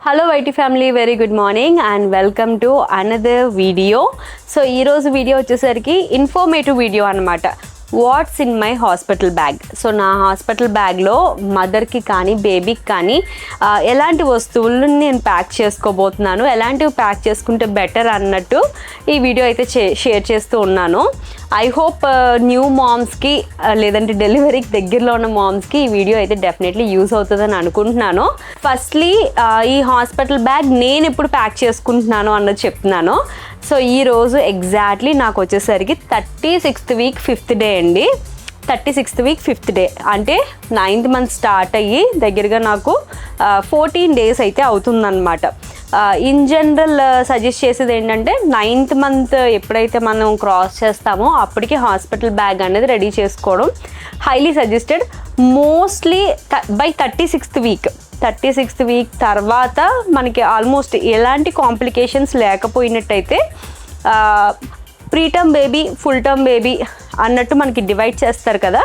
Hello YT family, very good morning and welcome to another video. So ఈరోజు video వచ్చేసరికి informative video అనమాట. What's in my hospital bag. So నా hospital బ్యాగ్లో మదర్కి కానీ బేబీకి కానీ ఎలాంటి వస్తువులను నేను ప్యాక్ చేసుకోబోతున్నాను, ఎలాంటివి ప్యాక్ చేసుకుంటే బెటర్ అన్నట్టు ఈ వీడియో అయితే షేర్ చేస్తూ ఉన్నాను. ఐ హోప్ న్యూ మామ్స్కి లేదంటే డెలివరీకి దగ్గరలో ఉన్న మామ్స్కి ఈ వీడియో అయితే డెఫినెట్లీ యూజ్ అవుతుందని అనుకుంటున్నాను. ఫస్ట్లీ ఈ హాస్పిటల్ బ్యాగ్ నేను ఎప్పుడు ప్యాక్ చేసుకుంటున్నాను అన్నది చెప్తున్నాను. సో ఈరోజు ఎగ్జాక్ట్లీ నాకు వచ్చేసరికి 36th వీక్ 5th డే అండి. 36th వీక్ 5th డే అంటే 9th మంత్ స్టార్ట్ అయ్యి దగ్గరగా నాకు 14 days అయితే అవుతుందన్నమాట. ఇన్ జనరల్ సజెస్ట్ చేసేది ఏంటంటే 9th మంత్ ఎప్పుడైతే మనం క్రాస్ చేస్తామో అప్పటికి హాస్పిటల్ బ్యాగ్ అనేది రెడీ చేసుకోవడం highly suggested. Mostly by 36th week. 36th week తర్వాత మనకి ఆల్మోస్ట్ ఎలాంటి కాంప్లికేషన్స్ లేకపోయినట్టయితే preterm baby, full term baby అన్నట్టు మనకి డివైడ్ చేస్తారు కదా.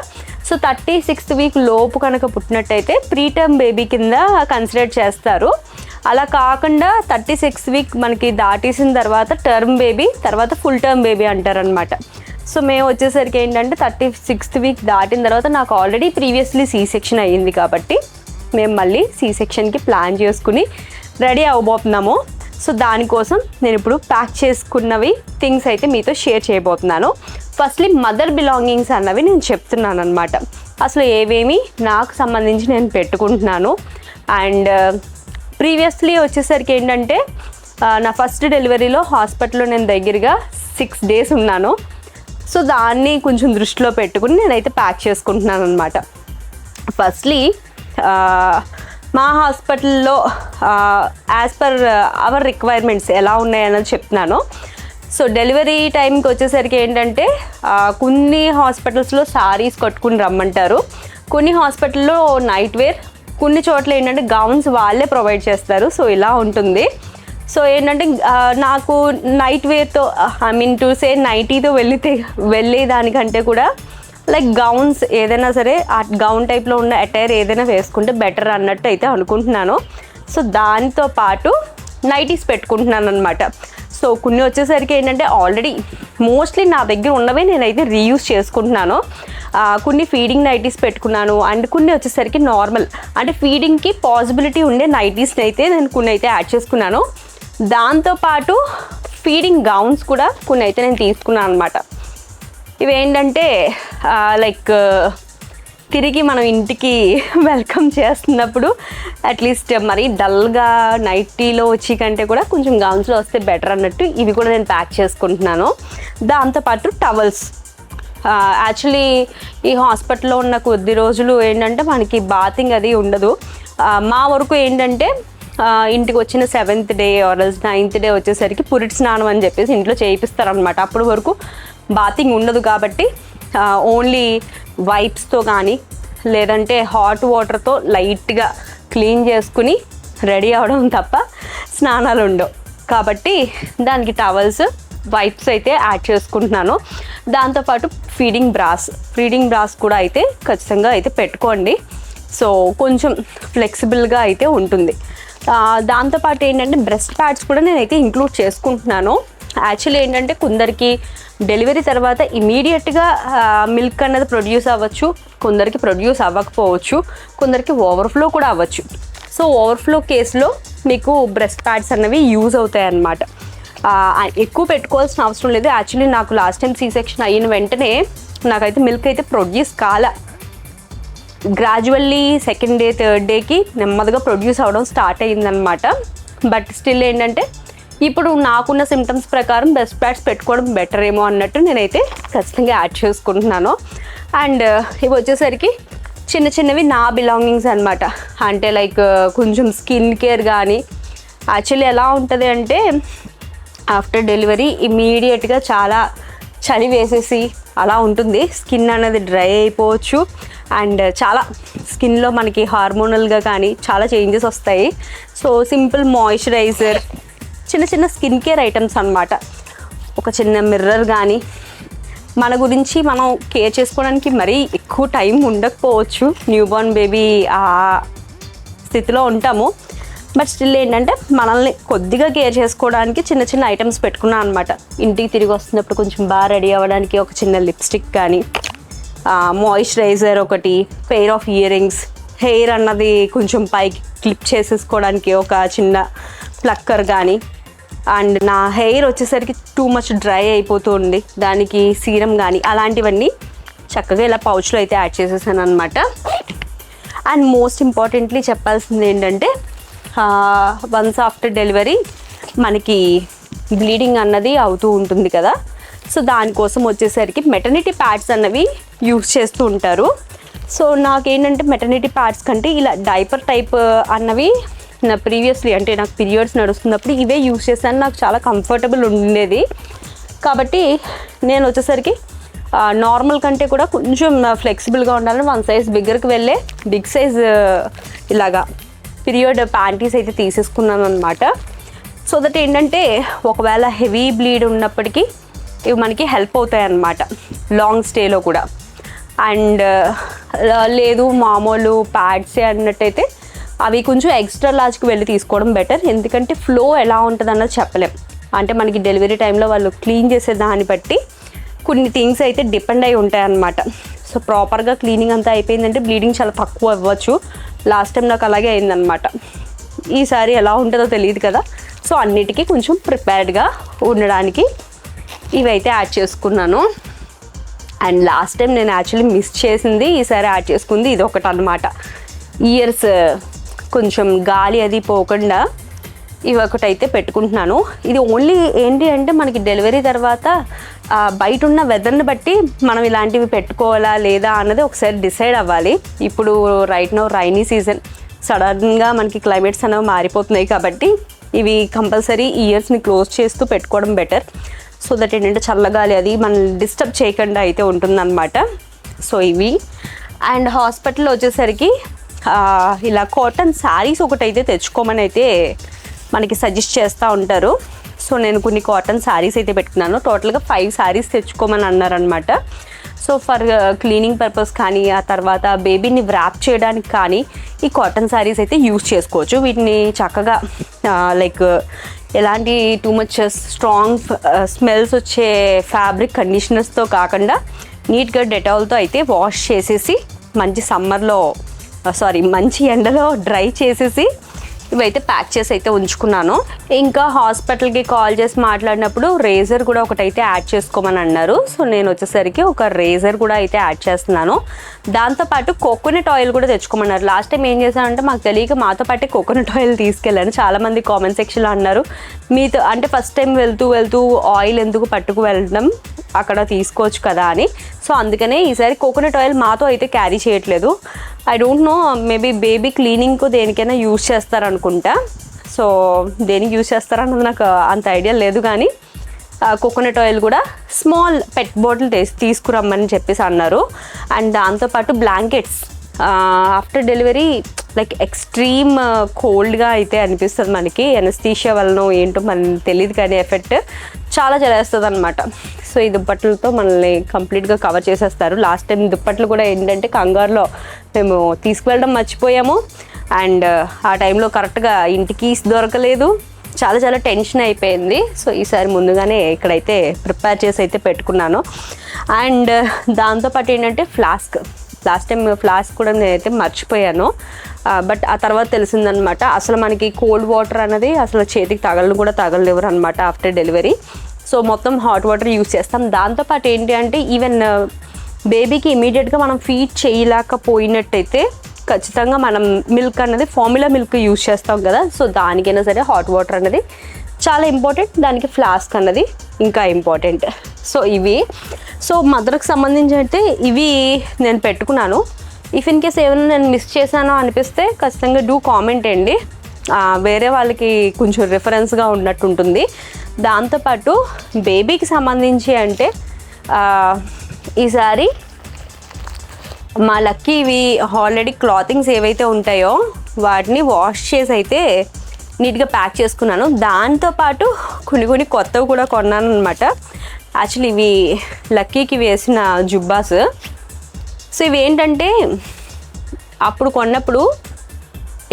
సో 36th వీక్ లోపు కనుక పుట్టినట్టయితే ప్రీటర్మ్ బేబీ కింద కన్సిడర్ చేస్తారు. అలా కాకుండా 36th వీక్ మనకి దాటేసిన తర్వాత టర్మ్ బేబీ, తర్వాత ఫుల్ టర్మ్ బేబీ అంటారనమాట. సో మేము వచ్చేసరికి ఏంటంటే 36th వీక్ దాటిన తర్వాత నాకు ఆల్రెడీ ప్రీవియస్లీ సీ సెక్షన్ అయ్యింది కాబట్టి మేము మళ్ళీ సీ సెక్షన్కి ప్లాన్ చేసుకుని రెడీ అవ్వబోతున్నాము. సో దానికోసం నేను ఇప్పుడు ప్యాక్ చేసుకున్నవి థింగ్స్ అయితే మీతో షేర్ చేయబోతున్నాను. ఫస్ట్లీ మదర్ బిలాంగింగ్స్ అన్నవి నేను చెప్తున్నాను అనమాట. అసలు ఏవేమి నాకు సంబంధించి నేను పెట్టుకుంటున్నాను. అండ్ ప్రీవియస్లీ వచ్చేసరికి ఏంటంటే నా ఫస్ట్ డెలివరీలో హాస్పిటల్లో నేను దగ్గరగా 6 days ఉన్నాను. సో దాన్ని కొంచెం దృష్టిలో పెట్టుకుని నేనైతే ప్యాక్ చేసుకుంటున్నాను అనమాట. ఫస్ట్లీ మా హాస్పిటల్లో యాజ్ పర్ అవర్ రిక్వైర్మెంట్స్ ఎలా ఉన్నాయన్నది చెప్తున్నాను. సో డెలివరీ టైంకి వచ్చేసరికి ఏంటంటే కొన్ని హాస్పిటల్స్లో సారీస్ కట్టుకుని రమ్మంటారు, కొన్ని హాస్పిటల్లో నైట్ వేర్, కొన్ని చోట్ల ఏంటంటే గౌన్స్ వాళ్ళే ప్రొవైడ్ చేస్తారు. సో ఇలా ఉంటుంది. సో ఏంటంటే నాకు నైట్ వేర్తో టు సే నైటీతో వెళ్ళేదానికంటే కూడా లైక్ గౌన్స్ ఏదైనా సరే ఆ గౌన్ టైప్లో ఉన్న అటైర్ ఏదైనా వేసుకుంటే బెటర్ అన్నట్టు అయితే అనుకుంటున్నాను. సో దాంతో పాటు నైటీస్ పెట్టుకుంటున్నాను అనమాట. సో కొన్ని వచ్చేసరికి ఏంటంటే ఆల్రెడీ మోస్ట్లీ నా దగ్గర ఉన్నవే నేనైతే రీయూజ్ చేసుకుంటున్నాను. కొన్ని ఫీడింగ్ నైటీస్ పెట్టుకున్నాను అండ్ కొన్ని వచ్చేసరికి నార్మల్ అంటే ఫీడింగ్కి పాసిబిలిటీ ఉండే నైటీస్ని అయితే నేను కొన్ని అయితే యాడ్ చేసుకున్నాను. దాంతోపాటు ఫీడింగ్ గౌన్స్ కూడా కొన్ని అయితే నేను తీసుకున్నాను అనమాట. ఇవేంటంటే లైక్ తిరిగి మనం ఇంటికి వెల్కమ్ చేస్తున్నప్పుడు అట్లీస్ట్ మరీ డల్గా నైటీలో వచ్చి కంటే కూడా కొంచెం గౌన్స్లో వస్తే బెటర్ అన్నట్టు ఇవి కూడా నేను ప్యాక్ చేసుకుంటున్నాను. దాంతోపాటు టవల్స్. యాక్చువల్లీ ఈ హాస్పిటల్లో ఉన్న కొద్ది రోజులు ఏంటంటే మనకి బాతింగ్ అది ఉండదు. మా వరకు ఏంటంటే ఇంటికి వచ్చిన 7th డే ఆర్ఎల్స్ 9th డే వచ్చేసరికి పురిటి స్నానం అని చెప్పేసి ఇంట్లో చేయిస్తారనమాట. అప్పటి వరకు బాతింగ్ ఉండదు కాబట్టి ఓన్లీ వైప్స్తో కానీ లేదంటే హాట్ వాటర్తో లైట్గా క్లీన్ చేసుకుని రెడీ అవడం తప్ప స్నానాలు ఉండవు. కాబట్టి దానికి టవల్స్, వైప్స్ అయితే యాడ్ చేసుకుంటున్నాను. దాంతోపాటు ఫీడింగ్ బ్రాస్ కూడా అయితే ఖచ్చితంగా అయితే పెట్టుకోండి. సో కొంచెం ఫ్లెక్సిబుల్గా అయితే ఉంటుంది. దాంతోపాటు ఏంటంటే బ్రెస్ట్ ప్యాడ్స్ కూడా నేనైతే ఇంక్లూడ్ చేసుకుంటున్నాను. యాక్చువల్లీ ఏంటంటే కొందరికి డెలివరీ తర్వాత ఇమీడియట్గా మిల్క్ అన్నది ప్రొడ్యూస్ అవ్వచ్చు, కొందరికి ప్రొడ్యూస్ అవ్వకపోవచ్చు, కొందరికి ఓవర్ఫ్లో కూడా అవ్వచ్చు. సో ఓవర్ఫ్లో కేసులో మీకు బ్రెస్ట్ ప్యాడ్స్ అన్నవి యూజ్ అవుతాయి అన్నమాట. ఎక్కువ పెట్టుకోవాల్సిన అవసరం లేదు. యాక్చువల్లీ నాకు లాస్ట్ టైం సీ సెక్షన్ అయిన వెంటనే నాకైతే మిల్క్ అయితే ప్రొడ్యూస్ కాలే. గ్రాడ్యువల్లీ 2nd డే 3rd డేకి నెమ్మదిగా ప్రొడ్యూస్ అవ్వడం స్టార్ట్ అయ్యిందనమాట. బట్ స్టిల్ ఏంటంటే ఇప్పుడు నాకున్న సిమ్టమ్స్ ప్రకారం బ్రెస్ట్ ప్యాడ్స్ పెట్టుకోవడం బెటర్ ఏమో అన్నట్టు నేనైతే ఖచ్చితంగా యాడ్ చేసుకుంటున్నాను. అండ్ ఇవి వచ్చేసరికి చిన్న చిన్నవి నా బిలాంగింగ్స్ అనమాట. అంటే లైక్ కొంచెం స్కిన్ కేర్ కానీ. యాక్చువల్లీ ఎలా ఉంటుంది అంటే ఆఫ్టర్ డెలివరీ ఇమీడియట్గా చాలా చలి వేసేసి అలా ఉంటుంది. స్కిన్ అనేది డ్రై అయిపోవచ్చు అండ్ చాలా స్కిన్లో మనకి హార్మోనల్గా కానీ చాలా చేంజెస్ వస్తాయి. సో సింపుల్ మాయిశ్చరైజర్, చిన్న చిన్న స్కిన్ కేర్ ఐటమ్స్ అనమాట. ఒక చిన్న మిర్రర్ కానీ, మన గురించి మనం కేర్ చేసుకోవడానికి మరీ ఎక్కువ టైం ఉండకపోవచ్చు, న్యూబార్న్ బేబీ ఆ స్థితిలో ఉంటాము. బట్ స్టిల్ ఏంటంటే మనల్ని కొద్దిగా కేర్ చేసుకోవడానికి చిన్న చిన్న ఐటమ్స్ పెట్టుకున్నాను అనమాట. ఇంటికి తిరిగి వస్తున్నప్పుడు కొంచెం బాగా రెడీ అవ్వడానికి ఒక చిన్న లిప్స్టిక్ కానీ, మాయిశ్చరైజర్ ఒకటి, pair of ear rings, hair అన్నది కొంచెం పైకి క్లిప్ చేసేసుకోవడానికి ఒక చిన్న ప్లక్కర్ కానీ, అండ్ నా హెయిర్ వచ్చేసరికి టూ మచ్ డ్రై అయిపోతుంది, దానికి సీరం కానీ అలాంటివన్నీ చక్కగా ఇలా పౌచ్లో అయితే యాడ్ చేసేసాను అనమాట. అండ్ మోస్ట్ ఇంపార్టెంట్లీ చెప్పాల్సింది ఏంటంటే వన్స్ ఆఫ్టర్ డెలివరీ మనకి బ్లీడింగ్ అన్నది అవుతూ ఉంటుంది కదా, సో దానికోసం వచ్చేసరికి మెటర్నిటీ ప్యాడ్స్ అన్నవి యూస్ చేస్తూ ఉంటారు. సో నాకేంటంటే మెటర్నిటీ ప్యాడ్స్ కంటే ఇలా డైపర్ టైప్ అన్నవి నా ప్రీవియస్లీ అంటే నాకు పీరియడ్స్ నడుస్తున్నప్పుడు ఇవే యూస్ చేశాను, నాకు చాలా కంఫర్టబుల్ ఉండేది. కాబట్టి నేను వచ్చేసరికి నార్మల్ కంటే కూడా కొంచెం ఫ్లెక్సిబుల్గా ఉండాలని వన్ సైజ్ బిగ్గర్కి వెళ్ళే బిగ్ సైజ్ ఇలాగా పీరియడ్ ప్యాంటీస్ అయితే తీసేసుకున్నాను అనమాట. సో దట్ ఏంటంటే ఒకవేళ హెవీ బ్లీడ్ ఉన్నప్పటికీ ఇవి మనకి హెల్ప్ అవుతాయి అన్నమాట లాంగ్ స్టేలో కూడా. అండ్ లేదు మామూలు ప్యాడ్సే అన్నట్టయితే అవి కొంచెం ఎక్స్ట్రా లార్జ్కి వెళ్ళి తీసుకోవడం బెటర్, ఎందుకంటే ఫ్లో ఎలా ఉంటుంది అన్నది చెప్పలేం. అంటే మనకి డెలివరీ టైంలో వాళ్ళు క్లీన్ చేసే దాన్ని బట్టి కొన్ని థింగ్స్ అయితే డిపెండ్ అయి ఉంటాయి అన్నమాట. సో ప్రాపర్గా క్లీనింగ్ అంతా అయిపోయిందంటే బ్లీడింగ్ చాలా తక్కువ అవ్వచ్చు. లాస్ట్ టైం నాకు అలాగే అయిందనమాట. ఈసారి ఎలా ఉంటుందో తెలియదు కదా, సో అన్నిటికీ కొంచెం ప్రిపేర్డ్గా ఉండడానికి ఇవైతే యాడ్ చేసుకున్నాను. అండ్ లాస్ట్ టైం నేను యాక్చువల్లీ మిస్ చేసింది, ఈసారి యాడ్ చేసుకుంది ఇది ఒకటి అనమాట. ఇయర్స్ కొంచెం గాలి అది పోకుండా ఇవి ఒకటైతే పెట్టుకుంటున్నాను. ఇది ఓన్లీ ఏంటి అంటే మనకి డెలివరీ తర్వాత బయట ఉన్న వెదర్ని బట్టి మనం ఇలాంటివి పెట్టుకోవాలా లేదా అన్నది ఒకసారి డిసైడ్ అవ్వాలి. ఇప్పుడు రైట్ నౌ రైనీ సీజన్, సడన్గా మనకి క్లైమేట్స్ అనేవి మారిపోతున్నాయి కాబట్టి ఇవి కంపల్సరీ ఇయర్స్ని క్లోజ్ చేస్తూ పెట్టుకోవడం బెటర్. సో దట్ ఏంటంటే చల్లగాలి అది మనల్ని డిస్టర్బ్ చేయకుండా అయితే ఉంటుందన్నమాట. సో ఇవి అండ్ హాస్పిటల్లో వచ్చేసరికి ఇలా కాటన్ శారీస్ ఒకటైతే తెచ్చుకోమని అయితే మనకి సజెస్ట్ చేస్తూ ఉంటారు. సో నేను కొన్ని కాటన్ శారీస్ అయితే పెట్టుకున్నాను. టోటల్గా 5 శారీస్ తెచ్చుకోమని అన్నారనమాట. సో ఫర్ క్లీనింగ్ పర్పస్ కానీ ఆ తర్వాత బేబీని వ్రాప్ చేయడానికి కానీ ఈ కాటన్ శారీస్ అయితే యూజ్ చేసుకోవచ్చు. వీటిని చక్కగా లైక్ ఎలాంటి టూ మచ్ స్ట్రాంగ్ స్మెల్స్ వచ్చే ఫ్యాబ్రిక్ కండిషనర్స్తో కాకుండా నీట్గా డెటాల్తో అయితే వాష్ చేసేసి మంచి ఎండలో డ్రై చేసేసి ఇవైతే ప్యాక్ చేసి అయితే ఉంచుకున్నాను. ఇంకా హాస్పిటల్కి కాల్ చేసి మాట్లాడినప్పుడు రేజర్ కూడా ఒకటైతే యాడ్ చేసుకోమని అన్నారు. సో నేను వచ్చేసరికి ఒక రేజర్ కూడా అయితే యాడ్ చేస్తున్నాను. దాంతోపాటు కోకోనట్ ఆయిల్ కూడా తెచ్చుకోమన్నారు. లాస్ట్ టైం ఏం చేశానంటే మాకు తెలియక మాతో పాటే కోకోనట్ ఆయిల్ తీసుకెళ్ళాను. చాలామంది కామెంట్ సెక్షన్లో అన్నారు మీతో అంటే ఫస్ట్ టైం వెళ్తూ ఆయిల్ ఎందుకు పట్టుకు వెళ్ళడం, అక్కడ తీసుకోవచ్చు కదా అని. సో అందుకనే ఈసారి కోకోనట్ ఆయిల్ మాతో అయితే క్యారీ చేయట్లేదు. I don't know, maybe baby క్లీనింగ్కు దేనికైనా యూజ్ చేస్తారనుకుంటా. సో దేనికి యూజ్ చేస్తారన్నది నాకు అంత ఐడియా లేదు, కానీ కోకోనట్ ఆయిల్ కూడా స్మాల్ పెట్ బాటిల్ తీసుకురమ్మని చెప్పేసి అన్నారు. అండ్ దాంతోపాటు blankets after delivery like extreme కోల్డ్గా అయితే అనిపిస్తుంది మనకి. ఎనస్థీషియా వలన ఏంటో మనకి తెలియదు, కానీ ఎఫెక్ట్ చాలా చలేస్తుంది అనమాట. సో ఈ దుప్పట్లతో మనల్ని కంప్లీట్గా కవర్ చేసేస్తారు. లాస్ట్ టైం దుప్పట్లు కూడా ఏంటంటే కంగారులో మేము తీసుకువెళ్ళడం మర్చిపోయాము. అండ్ ఆ టైంలో కరెక్ట్గా ఇంటికి దొరకలేదు, చాలా టెన్షన్ అయిపోయింది. సో ఈసారి ముందుగానే ఇక్కడైతే ప్రిపేర్ చేసి అయితే పెట్టుకున్నాను. అండ్ దాంతోపాటు ఏంటంటే లాస్ట్ టైం ఫ్లాస్క్ కూడా నేనైతే మర్చిపోయాను. బట్ ఆ తర్వాత తెలిసిందనమాట అసలు మనకి కోల్డ్ వాటర్ అనేది అసలు చేతికి తగలనివ్వరు అనమాట ఆఫ్టర్ డెలివరీ. సో మొత్తం హాట్ వాటర్ యూజ్ చేస్తాం. దాంతోపాటు ఏంటి అంటే ఈవెన్ బేబీకి ఇమీడియట్గా మనం ఫీడ్ చేయలేకపోయినట్టయితే ఖచ్చితంగా మనం మిల్క్ అన్నది ఫార్ములా మిల్క్ యూజ్ చేస్తాం కదా, సో దానికైనా సరే హాట్ వాటర్ అనేది చాలా ఇంపార్టెంట్. దానికి ఫ్లాస్క్ అన్నది ఇంకా ఇంపార్టెంట్. సో ఇవి మదర్కి సంబంధించి అయితే ఇవి నేను పెట్టుకున్నాను. ఇఫ్ ఇన్ కేస్ ఏమైనా నేను మిస్ చేశానో అనిపిస్తే ఖచ్చితంగా డూ కామెంట్ అండి, వేరే వాళ్ళకి కొంచెం రిఫరెన్స్గా ఉన్నట్టు ఉంటుంది. దాంతోపాటు బేబీకి సంబంధించి అంటే ఈసారి మా లక్కీ ఇవి ఆల్రెడీ క్లాతింగ్స్ ఏవైతే ఉంటాయో వాటిని వాష్ చేసి అయితే నీట్గా ప్యాక్ చేసుకున్నాను. దాంతోపాటు కొన్ని కొత్తవి కూడా కొన్నాను అనమాట. యాక్చువల్లీ ఇవి లక్కీకి వేసిన జుబ్బాస్. సో ఇవి ఏంటంటే అప్పుడు కొన్నప్పుడు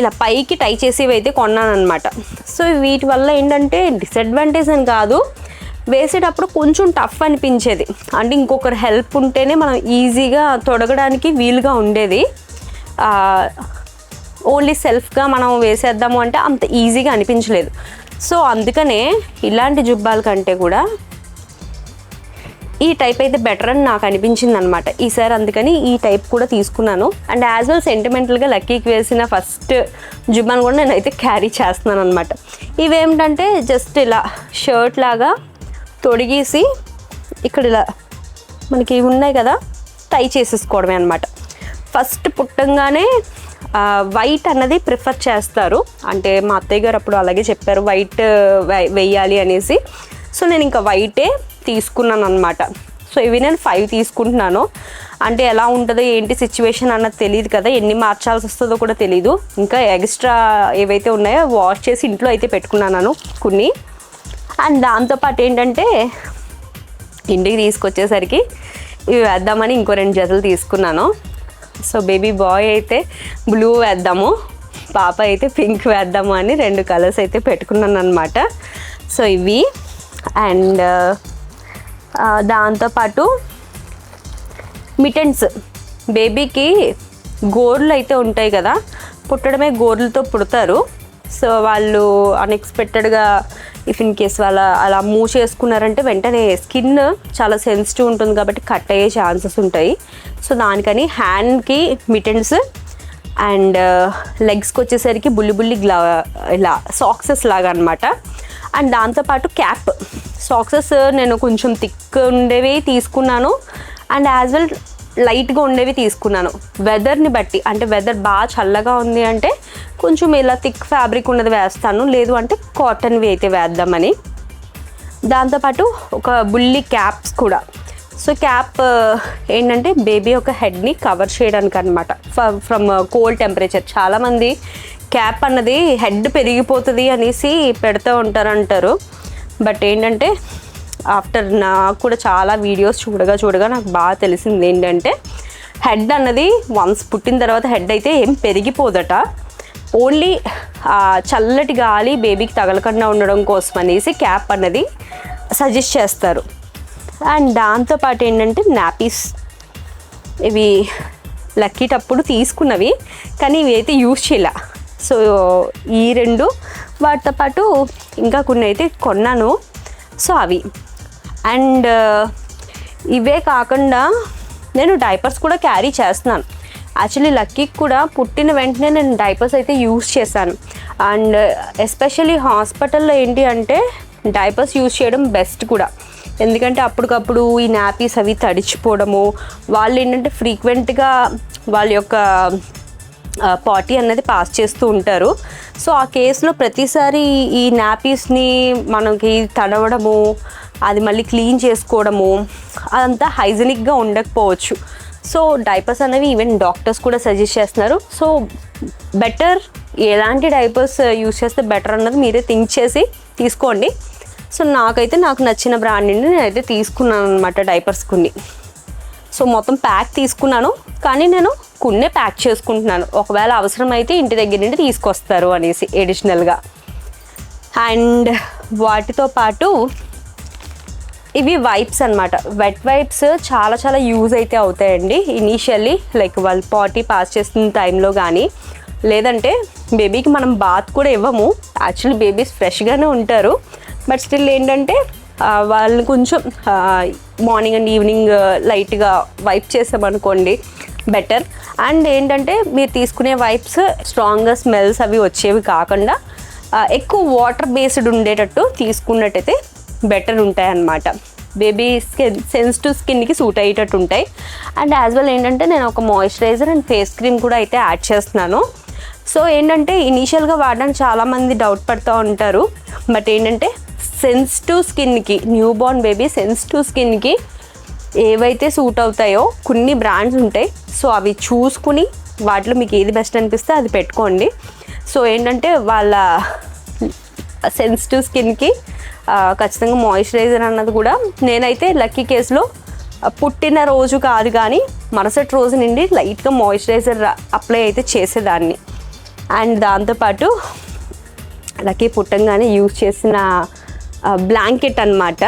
ఇలా పైకి టై చేసేవి అయితే కొన్నాను అనమాట. సో వీటి వల్ల ఏంటంటే డిసడ్వాంటేజ్ అని కాదు, వేసేటప్పుడు కొంచెం టఫ్ అనిపించేది. అంటే ఇంకొకరు హెల్ప్ ఉంటేనే మనం ఈజీగా తొడగడానికి వీలుగా ఉండేది. ఓన్లీ సెల్ఫ్గా మనం వేసేద్దాము అంటే అంత ఈజీగా అనిపించలేదు. సో అందుకనే ఇలాంటి జుబ్బాల కంటే కూడా ఈ టైప్ అయితే బెటర్ అని నాకు అనిపించింది అనమాట ఈసారి. అందుకని ఈ టైప్ కూడా తీసుకున్నాను. అండ్ యాజ్ వెల్ సెంటిమెంటల్గా లక్కీకి వేసిన ఫస్ట్ జుబ్బాను కూడా నేనైతే క్యారీ చేస్తున్నాను అనమాట. ఇవేమిటంటే జస్ట్ ఇలా షర్ట్ లాగా తొడిగేసి ఇక్కడ ఇలా మనకి ఉన్నాయి కదా, టై చేసేసుకోవడమే అనమాట. ఫస్ట్ పుట్టంగానే వైట్ అన్నది ప్రిఫర్ చేస్తారు. అంటే మా అత్తయ్య గారు అప్పుడు అలాగే చెప్పారు, వైట్ వెయ్యాలి అనేసి. సో నేను ఇంకా వైటే తీసుకున్నాను అనమాట. సో ఇవి నేను 5 తీసుకుంటున్నాను. అంటే ఎలా ఉంటుందో ఏంటి సిచ్యువేషన్ అన్నది తెలియదు కదా, ఎన్ని మార్చాల్సి వస్తుందో కూడా తెలీదు. ఇంకా ఎక్స్ట్రా ఏవైతే ఉన్నాయో వాష్ చేసి ఇంట్లో అయితే పెట్టుకున్నాను కొన్ని. అండ్ దాంతోపాటు ఏంటంటే ఇంటికి తీసుకొచ్చేసరికి ఇవి వేద్దామని ఇంకో 2 జతలు తీసుకున్నాను. సో బేబీ బాయ్ అయితే బ్లూ వేద్దాము, పాప అయితే పింక్ వేద్దాము అని 2 కలర్స్ అయితే పెట్టుకున్నాను అనమాట. సో ఇవి అండ్ దాంతోపాటు మిటెన్స్, బేబీకి గోర్లు అయితే ఉంటాయి కదా, పుట్టడమే గోర్లతో పుడతారు. సో వాళ్ళు అన్ఎక్స్పెక్టెడ్గా ఇఫ్ ఇన్ కేస్ వాళ్ళ అలా మూవ్ చేసుకున్నారంటే వెంటనే స్కిన్ చాలా సెన్సిటివ్ ఉంటుంది కాబట్టి కట్ అయ్యే ఛాన్సెస్ ఉంటాయి. సో దానికని హ్యాండ్కి మిటెన్స్ అండ్ లెగ్స్కి వచ్చేసరికి బుల్లి ఇలా సాక్సెస్ లాగా అనమాట. అండ్ దాంతోపాటు క్యాప్, సాక్సెస్ నేను కొంచెం థిక్ ఉండేవి తీసుకున్నాను అండ్ యాజ్ వెల్ లైట్గా ఉండేవి తీసుకున్నాను వెదర్ని బట్టి. అంటే వెదర్ బాగా చల్లగా ఉంది అంటే కొంచెం ఇలా థిక్ ఫ్యాబ్రిక్ ఉన్నది వేస్తాను, లేదు అంటే కాటన్వి అయితే వేద్దామని. దాంతోపాటు ఒక బుల్లి క్యాప్స్ కూడా. సో క్యాప్ ఏంటంటే బేబీ ఒక హెడ్ని కవర్ చేయడానికి అనమాట ఫ్రమ్ కోల్డ్ టెంపరేచర్. చాలామంది క్యాప్ అన్నది హెడ్ పెరిగిపోతుంది అనేసి పెడుతూ ఉంటారంటారు. బట్ ఏంటంటే ఆఫ్టర్ నాకు కూడా చాలా వీడియోస్ చూడగా నాకు బాగా తెలిసింది ఏంటంటే హెడ్ అన్నది వన్స్ పుట్టిన తర్వాత హెడ్ అయితే ఏం పెరిగిపోదట. ఓన్లీ చల్లటి గాలి బేబీకి తగలకుండా ఉండడం కోసం అనేసి క్యాప్ అన్నది సజెస్ట్ చేస్తారు. అండ్ దాంతోపాటు ఏంటంటే నాపీస్, ఇవి లక్కీటప్పుడు తీసుకున్నవి కానీ ఇవి అయితే యూజ్ చేయాల. సో ఈ 2 వాటితో పాటు ఇంకా కొన్ని అయితే కొన్నాను. సో అవి అండ్ ఇవే కాకుండా నేను డైపర్స్ కూడా క్యారీ చేస్తున్నాను. యాక్చువల్లీ లక్కీకి కూడా పుట్టిన వెంటనే నేను డైపర్స్ అయితే యూజ్ చేశాను. అండ్ ఎస్పెషల్లీ హాస్పిటల్లో ఏంటి అంటే డైపర్స్ యూజ్ చేయడం బెస్ట్ కూడా. ఎందుకంటే అప్పటికప్పుడు ఈ నాపీస్ అవి తడిచిపోవడము, వాళ్ళు ఏంటంటే ఫ్రీక్వెంట్గా వాళ్ళ యొక్క పాటీ అన్నది పాస్ చేస్తూ ఉంటారు. సో ఆ కేసులో ప్రతిసారి ఈ నాపీస్ని మనకి తడవడము, అది మళ్ళీ క్లీన్ చేసుకోవడము అదంతా హైజెనిక్గా ఉండకపోవచ్చు. సో డైపర్స్ అనేవి ఈవెన్ డాక్టర్స్ కూడా సజెస్ట్ చేస్తున్నారు. సో బెటర్ ఎలాంటి డైపర్స్ యూజ్ చేస్తే బెటర్ అన్నది మీరే థింక్ చేసి తీసుకోండి. సో నాకు నచ్చిన బ్రాండ్ నుండి నేనైతే తీసుకున్నాను అనమాట డైపర్స్ కొన్ని. సో మొత్తం ప్యాక్ తీసుకున్నాను కానీ నేను కొన్నే ప్యాక్ చేసుకుంటున్నాను, ఒకవేళ అవసరమైతే ఇంటి దగ్గర నుండి తీసుకొస్తారు అనేసి ఎడిషనల్గా. అండ్ వాటితో పాటు ఇవి వైప్స్ అనమాట. వెట్ వైప్స్ చాలా యూజ్ అయితే అవుతాయండి ఇనీషియల్లీ, లైక్ వాళ్ళు పాటీ పాస్ చేస్తున్న టైంలో కానీ, లేదంటే బేబీకి మనం బాత్ కూడా ఇవ్వము. యాక్చువల్లీ బేబీస్ ఫ్రెష్గానే ఉంటారు బట్ స్టిల్ ఏంటంటే వాళ్ళని కొంచెం మార్నింగ్ అండ్ ఈవినింగ్ లైట్గా వైప్ చేసామనుకోండి బెటర్. అండ్ ఏంటంటే మీరు తీసుకునే వైప్స్ స్ట్రాంగ్గా స్మెల్స్ అవి వచ్చేవి కాకుండా ఎక్కువ వాటర్ బేస్డ్ ఉండేటట్టు తీసుకున్నట్టయితే బెటర్ ఉంటాయి అన్నమాట. బేబీ సెన్సిటివ్ స్కిన్కి సూట్ అయ్యేటట్టు ఉంటాయి. అండ్ యాజ్ వెల్ ఏంటంటే నేను ఒక మాయిశ్చరైజర్ అండ్ ఫేస్ క్రీమ్ కూడా అయితే యాడ్ చేస్తున్నాను. సో ఏంటంటే ఇనీషియల్గా వాడడానికి చాలామంది డౌట్ పడుతూ ఉంటారు. బట్ ఏంటంటే సెన్సిటివ్ స్కిన్కి, న్యూ బోర్న్ బేబీ సెన్సిటివ్ స్కిన్కి ఏవైతే సూట్ అవుతాయో కొన్ని బ్రాండ్స్ ఉంటాయి. సో అవి చూసుకుని వాటిలో మీకు ఏది బెస్ట్ అనిపిస్తే అది పెట్టుకోండి. సో ఏంటంటే వాళ్ళ సెన్సిటివ్ స్కిన్కి ఖచ్చితంగా మాయిశ్చరైజర్ అన్నది కూడా నేనైతే లక్కీ కేసులో పుట్టిన రోజు కాదు కానీ మరుసటి రోజు నుండి లైట్గా మాయిశ్చరైజర్ అప్లై అయితే చేసేదాన్ని. అండ్ దాంతోపాటు లక్కీ పుట్టంగానే యూజ్ చేసిన బ్లాంకెట్ అనమాట.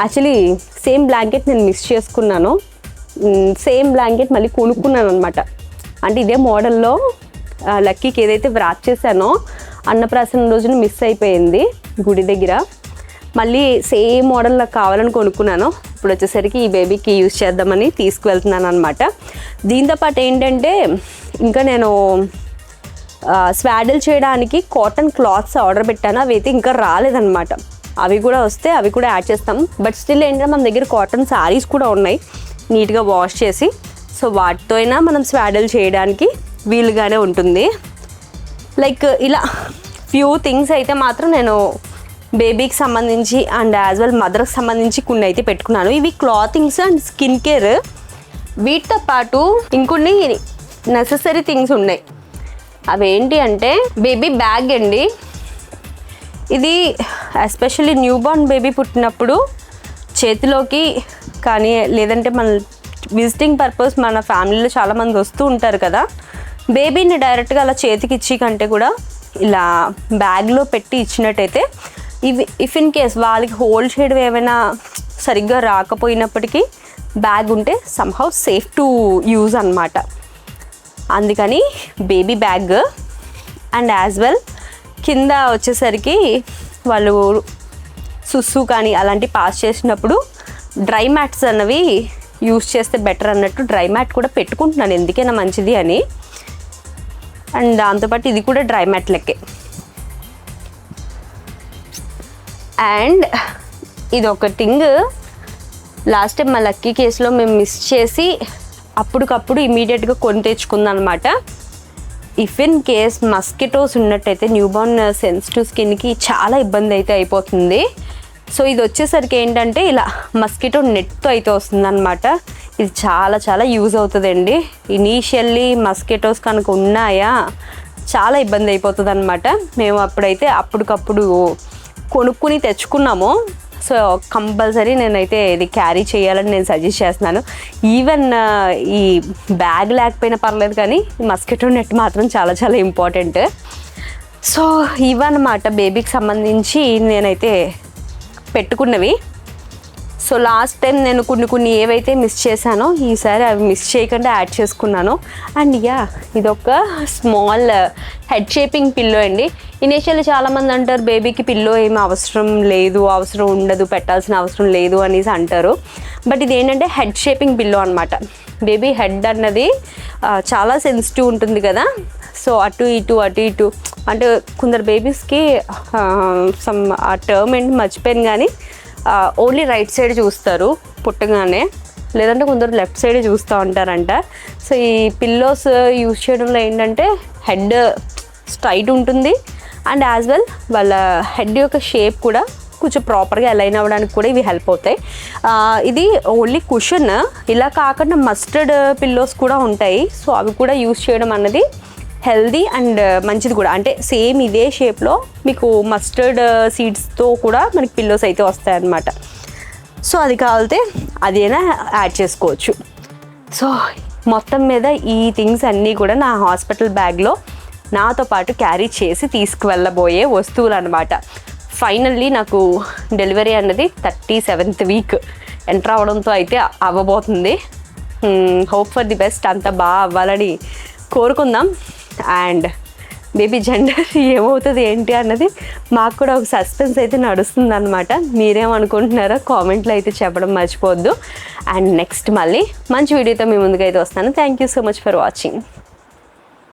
యాక్చువల్లీ సేమ్ బ్లాంకెట్ నేను మిస్ చేసుకున్నాను. సేమ్ బ్లాంకెట్ మళ్ళీ కొనుక్కున్నాను అనమాట. అంటే ఇదే మోడల్లో లక్కీకి ఏదైతే వ్రాప్ చేశానో అన్నప్రాసన రోజున మిస్ అయిపోయింది గుడి దగ్గర. మళ్ళీ సేమ్ మోడల్ నాకు కావాలని కొనుక్కున్నాను. ఇప్పుడు వచ్చేసరికి ఈ బేబీకి యూజ్ చేద్దామని తీసుకువెళ్తున్నాను అనమాట. దీంతోపాటు ఏంటంటే ఇంకా నేను స్వాడల్ చేయడానికి కాటన్ క్లాత్స్ ఆర్డర్ పెట్టాను. అవి అయితే ఇంకా రాలేదన్నమాట. అవి కూడా వస్తే అవి కూడా యాడ్ చేస్తాం. బట్ స్టిల్ ఏంటంటే మన దగ్గర కాటన్ శారీస్ కూడా ఉన్నాయి నీట్గా వాష్ చేసి. సో వాటితో అయినా మనం స్వాడల్ చేయడానికి వీలుగానే ఉంటుంది. లైక్ ఇలా ఫ్యూ థింగ్స్ అయితే మాత్రం నేను బేబీకి సంబంధించి అండ్ యాజ్ వెల్ మదర్కి సంబంధించి కొన్ని అయితే పెట్టుకున్నాను. ఇవి క్లాతింగ్స్ అండ్ స్కిన్ కేర్. వీటితో పాటు ఇంకొన్ని నెససరీ థింగ్స్ ఉన్నాయి. అవేంటి అంటే బేబీ బ్యాగ్ అండి. ఇది ఎస్పెషల్లీ న్యూ బార్న్ బేబీ పుట్టినప్పుడు చేతిలోకి కానీ లేదంటే మన విజిటింగ్ పర్పస్ మన ఫ్యామిలీలో చాలామంది వస్తూ ఉంటారు కదా, బేబీని డైరెక్ట్గా అలా చేతికి ఇచ్చి కంటే కూడా ఇలా బ్యాగ్లో పెట్టి ఇచ్చినట్టయితే ఇవి ఇఫ్ ఇన్ కేస్ వాళ్ళకి హోల్డ్ చేయడం ఏమైనా సరిగ్గా రాకపోయినప్పటికీ బ్యాగ్ ఉంటే సమ్హౌ సేఫ్ టు యూజ్ అన్నమాట. అందుకని baby bag and as well కింద వచ్చేసరికి వాళ్ళు సుస్సు కానీ అలాంటి పాస్ చేసినప్పుడు డ్రై మ్యాట్స్ అన్నవి యూజ్ చేస్తే బెటర్ అన్నట్టు డ్రై మ్యాట్ కూడా పెట్టుకుంటున్నాను, ఎందుకైనా మంచిది అని. అండ్ దాంతోపాటు ఇది కూడా డ్రై మ్యాట్ లెక్కే. అండ్ ఇది ఒక థింగ్ లాస్ట్ టైం మా లక్కీ కేసులో మేము మిస్ చేసి అప్పటికప్పుడు ఇమీడియట్గా కొని తెచ్చుకుందాం అనమాట. ఇఫ్ ఇన్ కేస్ మస్కిటోస్ ఉన్నట్టయితే న్యూబార్న్ సెన్సిటివ్ స్కిన్కి చాలా ఇబ్బంది అయితే అయిపోతుంది. సో ఇది వచ్చేసరికి ఏంటంటే ఇలా మస్కిటో నెట్తో అయితే వస్తుంది అనమాట. ఇది చాలా చాలా యూజ్ అవుతుందండి. ఇనీషియల్లీ మస్కిటోస్ కనుక ఉన్నాయా చాలా ఇబ్బంది అయిపోతుంది అనమాట. మేము అప్పుడైతే అప్పటికప్పుడు కొనుక్కుని తెచ్చుకున్నాము. సో కంపల్సరీ నేనైతే ఇది క్యారీ చేయాలని నేను సజెస్ట్ చేస్తున్నాను. ఈవెన్ ఈ బ్యాగ్ లేకపోయినా పర్లేదు కానీ మస్కిటో నెట్ మాత్రం చాలా చాలా ఇంపార్టెంట్. సో ఇవన్నమాట బేబీకి సంబంధించి నేనైతే పెట్టుకున్నవి. సో లాస్ట్ టైం నేను కొన్ని ఏవైతే మిస్ చేశానో ఈసారి అవి మిస్ చేయకుండా యాడ్ చేసుకున్నాను. అండ్ ఇదొక స్మాల్ హెడ్ షేపింగ్ పిల్లో అండి. ఇనిషియల్లీ చాలామంది అంటారు బేబీకి పిల్లో ఏమి అవసరం ఉండదు, పెట్టాల్సిన అవసరం లేదు అనేసి అంటారు. బట్ ఇది ఏంటంటే హెడ్ షేపింగ్ పిల్లో అనమాట. బేబీ హెడ్ అన్నది చాలా సెన్సిటివ్ ఉంటుంది కదా. సో అటు ఇటు అంటే కొందరు బేబీస్కి సమ్ ఆ టర్మ్ ఏంటి మర్చిపోయాను కానీ ఓన్లీ రైట్ సైడ్ చూస్తారు పుట్టగానే, లేదంటే కొందరు లెఫ్ట్ సైడ్ చూస్తూ ఉంటారంట. సో ఈ పిల్లోస్ యూజ్ చేయడంలో ఏంటంటే హెడ్ స్ట్రైట్ ఉంటుంది అండ్ యాజ్ వెల్ వాళ్ళ హెడ్ యొక్క షేప్ కూడా కొంచెం ప్రాపర్గా అలైన్ అవ్వడానికి కూడా ఇవి హెల్ప్ అవుతాయి. ఇది ఓన్లీ కుషన్. ఇలా కాకుండా మస్టర్డ్ పిల్లోస్ కూడా ఉంటాయి. సో అవి కూడా యూజ్ చేయడం అన్నది హెల్దీ అండ్ మంచిది కూడా. అంటే సేమ్ ఇదే షేప్లో మీకు మస్టర్డ్ సీడ్స్తో కూడా మనకి పిల్లోస్ అయితే వస్తాయన్నమాట. సో అది కావాలితే అదైనా యాడ్ చేసుకోవచ్చు. సో మొత్తం మీద ఈ థింగ్స్ అన్నీ కూడా నా హాస్పిటల్ బ్యాగ్లో నాతో పాటు క్యారీ చేసి తీసుకువెళ్ళబోయే వస్తువులు అనమాట. ఫైనల్లీ నాకు డెలివరీ అన్నది 37th వీక్ ఎంటర్ అవ్వడంతో అయితే అవ్వబోతుంది. హోప్ ఫర్ ది బెస్ట్, అంత బాగా అవ్వాలని కోరుకుందాం. అండ్ బేబీ జెండర్ ఏమవుతుంది ఏంటి అన్నది మాకు కూడా ఒక సస్పెన్స్ అయితే నడుస్తుంది అనమాట. మీరేమనుకుంటున్నారో కామెంట్లో అయితే చెప్పడం మర్చిపోవద్దు. అండ్ నెక్స్ట్ మళ్ళీ మంచి వీడియోతో మీ ముందుకైతే వస్తాను. Thank you so much for watching.